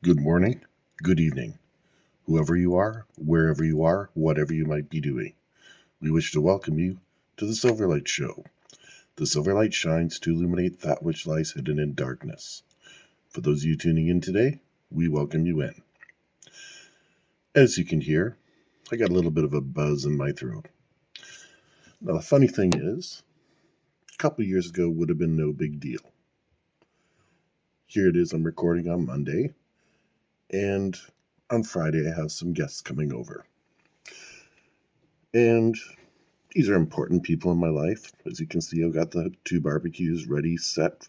Good morning, good evening, whoever you are, wherever you are, whatever you might be doing. We wish to welcome you to the Silverlight Show. The Silverlight shines to illuminate that which lies hidden in darkness. For those of you tuning in today, we welcome you in. As you can hear, I got a little bit of a buzz in my throat. Now, the funny thing is, a couple years ago would have been no big deal. Here it is, I'm recording on Monday, and on Friday I have some guests coming over. And these are important people in my life. As you can see, I've got the 2 barbecues ready, set,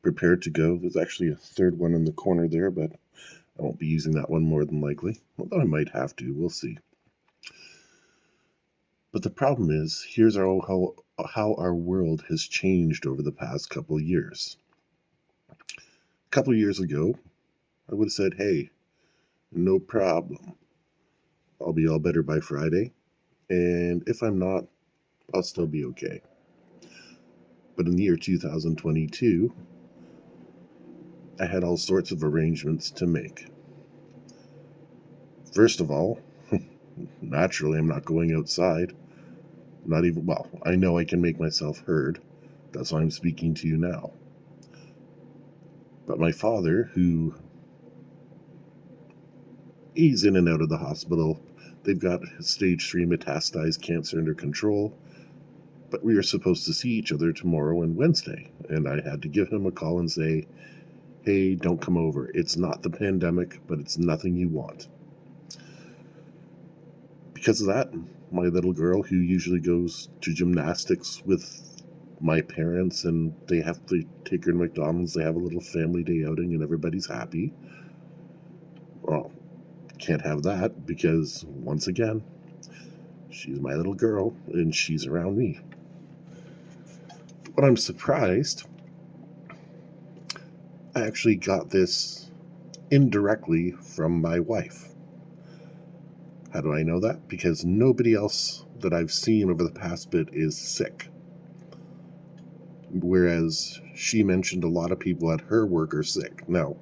prepared to go. There's actually a third one in the corner there, but I won't be using that one more than likely. Although I might have to, we'll see. But the problem is, here's how our world has changed over the past couple of years. A couple of years ago, I would have said, hey, no problem. I'll be all better by Friday. And if I'm not, I'll still be okay. But in the year 2022, I had all sorts of arrangements to make. First of all, naturally, I'm not going outside. Not even, well, I know I can make myself heard. That's why I'm speaking to you now. But my father, who he's in and out of the hospital, they've got stage 3 metastasized cancer under control. But we are supposed to see each other tomorrow and Wednesday. And I had to give him a call and say, hey, don't come over. It's not the pandemic, but it's nothing you want. Because of that, my little girl, who usually goes to gymnastics with my parents and they take her to McDonald's, they have a little family day outing and everybody's happy. Well, can't have that because, once again, she's my little girl and she's around me. But I'm surprised I actually got this indirectly from my wife. How do I know that? Because nobody else that I've seen over the past bit is sick. Whereas she mentioned a lot of people at her work are sick. Now,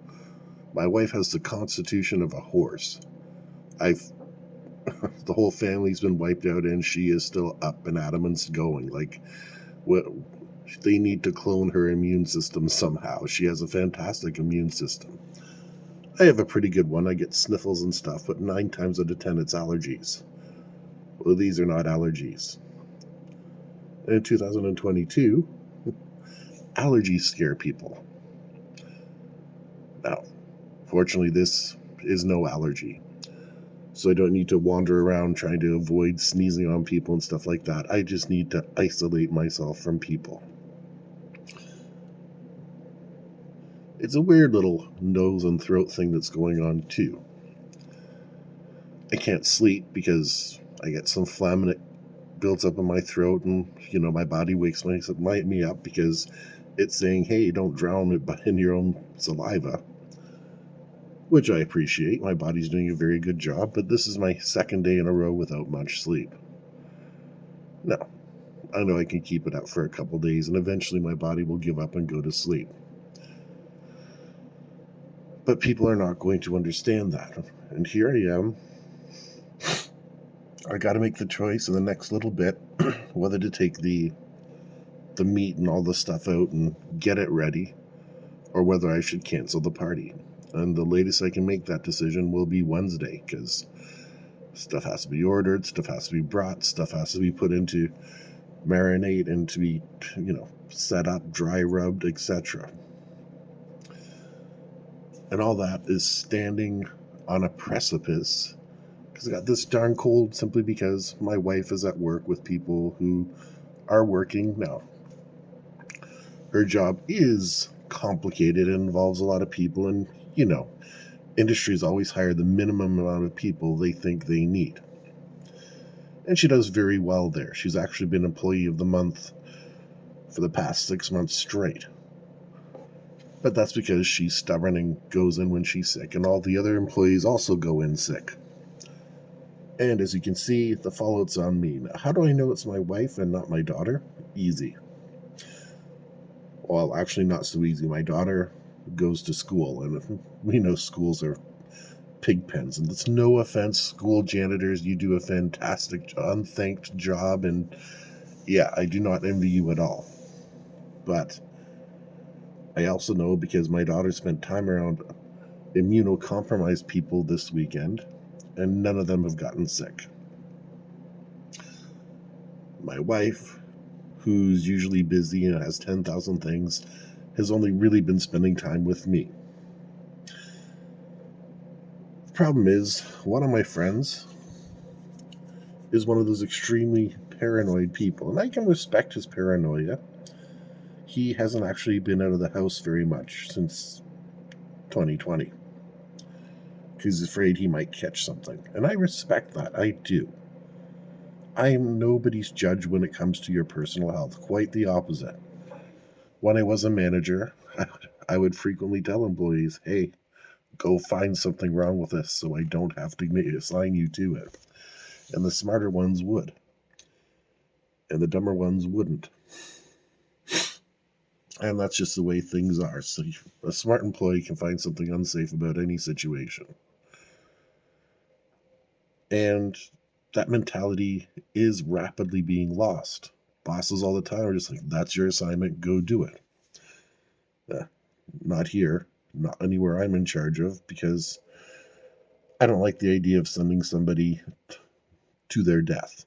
my wife has the constitution of a horse. The whole family's been wiped out and she is still up and at 'em and going. Like, what? They need to clone her immune system somehow. She has a fantastic immune system. I have a pretty good one. I get sniffles and stuff, but 9 times out of 10 it's allergies. Well, these are not allergies. In 2022, allergies scare people. Now, fortunately, this is no allergy. So I don't need to wander around trying to avoid sneezing on people and stuff like that. I just need to isolate myself from people. It's a weird little nose and throat thing that's going on too. I can't sleep because I get some phlegm and it builds up in my throat, and my body wakes me up because it's saying, hey, don't drown it in your own saliva, which I appreciate. My body's doing a very good job, but this is my 2nd day in a row without much sleep. Now, I know I can keep it up for a couple days and eventually my body will give up and go to sleep. But people are not going to understand that. And here I am. I got to make the choice in the next little bit whether to take the meat and all the stuff out and get it ready, or whether I should cancel the party. And the latest I can make that decision will be Wednesday, because stuff has to be ordered, stuff has to be brought, stuff has to be put into marinate and to be, set up, dry rubbed, etc. And all that is standing on a precipice because I got this darn cold simply because my wife is at work with people who are working now. Her job is complicated and involves a lot of people, and industries always hire the minimum amount of people they think they need. And she does very well there. She's actually been Employee of the Month for the past 6 months straight. But that's because she's stubborn and goes in when she's sick, and all the other employees also go in sick. And as you can see, the fallout's on me. Now, how do I know it's my wife and not my daughter? Easy. Well, actually not so easy. My daughter goes to school, and we know schools are pig pens, and it's no offense, school janitors, you do a fantastic, unthanked job, and yeah, I do not envy you at all. But I also know, because my daughter spent time around immunocompromised people this weekend, and none of them have gotten sick. My wife, who's usually busy and has 10,000 things, has only really been spending time with me. The problem is, one of my friends is one of those extremely paranoid people, and I can respect his paranoia. He hasn't actually been out of the house very much since 2020. He's afraid he might catch something, and I respect that. I do. I'm nobody's judge when it comes to your personal health. Quite the opposite. When I was a manager, I would frequently tell employees, hey, go find something wrong with this so I don't have to assign you to it. And the smarter ones would. And the dumber ones wouldn't. And that's just the way things are. So a smart employee can find something unsafe about any situation. And that mentality is rapidly being lost. Bosses all the time are just like, that's your assignment, go do it. Not here, not anywhere I'm in charge of, because I don't like the idea of sending somebody to their death.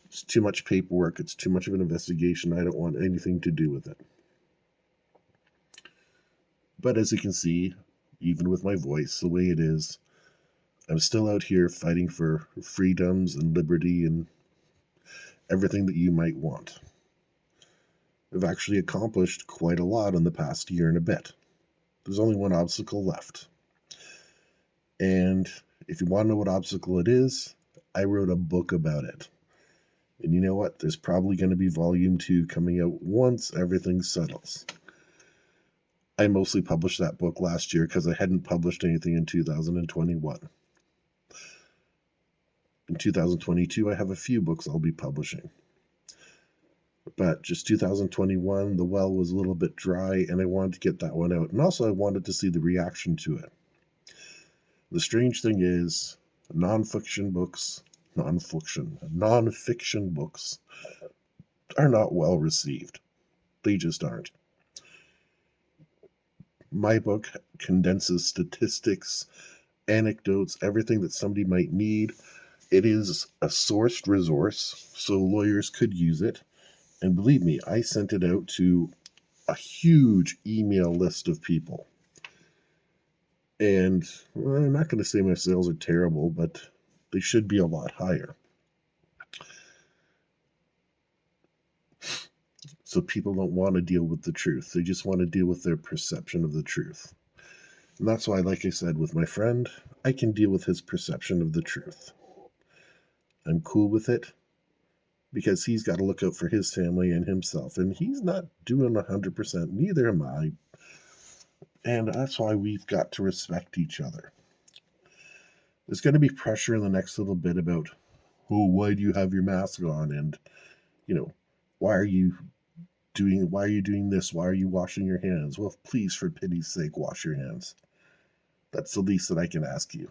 It's too much paperwork, it's too much of an investigation, I don't want anything to do with it. But as you can see, even with my voice the way it is, I'm still out here fighting for freedoms and liberty and everything that you might want. I've actually accomplished quite a lot in the past year and a bit. There's only one obstacle left. And if you want to know what obstacle it is, I wrote a book about it. And you know what? There's probably going to be volume 2 coming out once everything settles. I mostly published that book last year because I hadn't published anything in 2021. In 2022, I have a few books I'll be publishing. But just 2021, the well was a little bit dry, and I wanted to get that one out. And also, I wanted to see the reaction to it. The strange thing is, nonfiction books are not well received. They just aren't. My book condenses statistics, anecdotes, everything that somebody might need. It is a sourced resource, so lawyers could use it. And believe me, I sent it out to a huge email list of people. And I'm not going to say my sales are terrible, but they should be a lot higher. So people don't want to deal with the truth. They just want to deal with their perception of the truth. And that's why, like I said, with my friend, I can deal with his perception of the truth. I'm cool with it because he's got to look out for his family and himself. And he's not doing 100%. Neither am I. And that's why we've got to respect each other. There's going to be pressure in the next little bit about, oh, why do you have your mask on? And, why are you doing this? Why are you washing your hands? Well, please, for pity's sake, wash your hands. That's the least that I can ask you.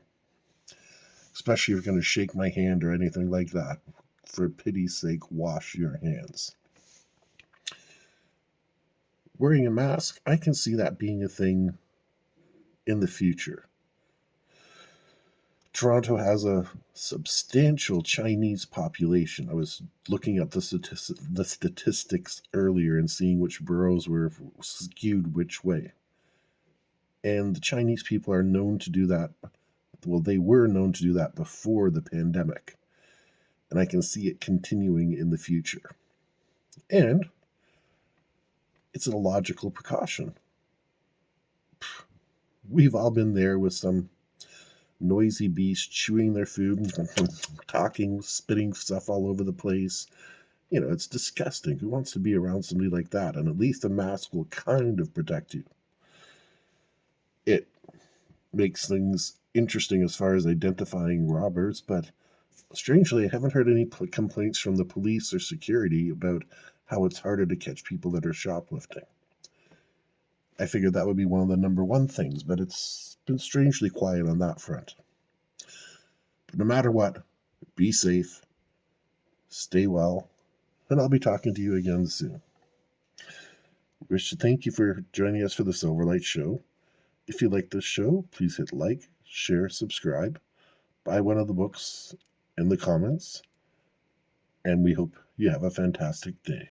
Especially if you're going to shake my hand or anything like that. For pity's sake, wash your hands. Wearing a mask, I can see that being a thing in the future. Toronto has a substantial Chinese population. I was looking at the statistics earlier and seeing which boroughs were skewed which way. And the Chinese people are known to do that. Well, they were known to do that before the pandemic. And I can see it continuing in the future. And it's a logical precaution. We've all been there with some noisy beast chewing their food, talking, spitting stuff all over the place. It's disgusting. Who wants to be around somebody like that? And at least a mask will kind of protect you. It makes things interesting as far as identifying robbers, but strangely, I haven't heard any complaints from the police or security about how it's harder to catch people that are shoplifting. I figured that would be one of the number one things, but it's been strangely quiet on that front. But no matter what, be safe, stay well, and I'll be talking to you again soon. Wish to thank you for joining us for the Silverlight Show. If you like this show, please hit like, share, subscribe, buy one of the books in the comments, and we hope you have a fantastic day.